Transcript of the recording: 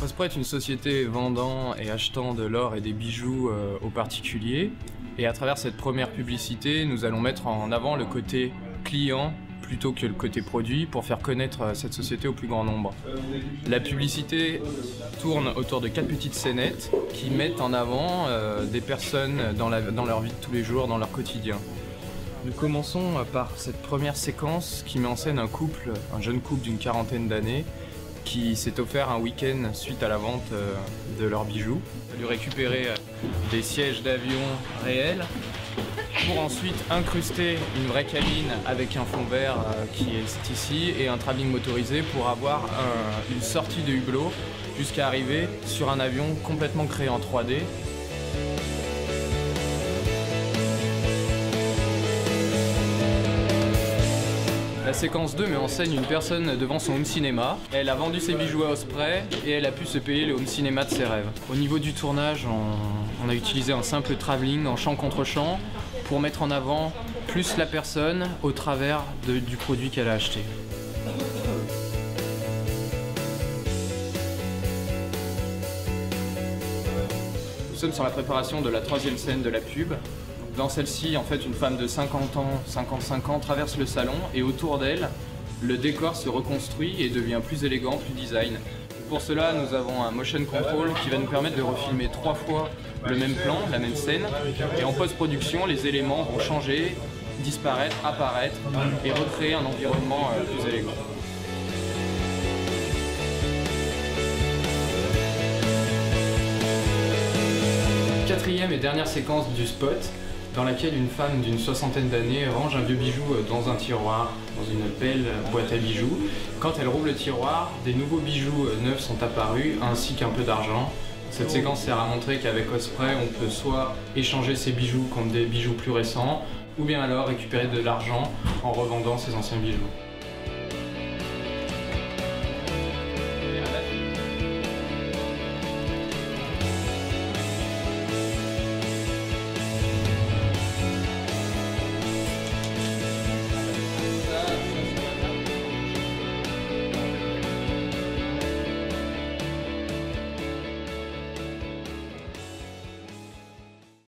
Osprey est une société vendant et achetant de l'or et des bijoux aux particuliers. Et à travers cette première publicité, nous allons mettre en avant le côté client plutôt que le côté produit pour faire connaître cette société au plus grand nombre. La publicité tourne autour de 4 petites scénettes qui mettent en avant des personnes dans leur vie de tous les jours, dans leur quotidien. Nous commençons par cette première séquence qui met en scène un jeune couple d'une quarantaine d'années qui s'est offert un week-end suite à la vente de leurs bijoux. Il a dû récupérer des sièges d'avion réels pour ensuite incruster une vraie cabine avec un fond vert qui est ici et un travelling motorisé pour avoir une sortie de hublot jusqu'à arriver sur un avion complètement créé en 3D. La séquence 2 met en scène une personne devant son home cinéma. Elle a vendu ses bijoux à Osprey et elle a pu se payer le home cinéma de ses rêves. Au niveau du tournage, on a utilisé un simple travelling en champ contre champ pour mettre en avant plus la personne au travers du produit qu'elle a acheté. Nous sommes sur la préparation de la 3e scène de la pub. Dans celle-ci, en fait, une femme de 50 ans, 55 ans traverse le salon et autour d'elle, le décor se reconstruit et devient plus élégant, plus design. Pour cela, nous avons un motion control qui va nous permettre de refilmer 3 fois le même plan, la même scène. Et en post-production, les éléments vont changer, disparaître, apparaître et recréer un environnement plus élégant. Quatrième et dernière séquence du spot, dans laquelle une femme d'une 60aine d'années range un vieux bijou dans un tiroir, dans une belle boîte à bijoux. Quand elle rouvre le tiroir, des nouveaux bijoux neufs sont apparus, ainsi qu'un peu d'argent. Cette séquence sert à montrer qu'avec Osprey, on peut soit échanger ses bijoux contre des bijoux plus récents, ou bien alors récupérer de l'argent en revendant ses anciens bijoux.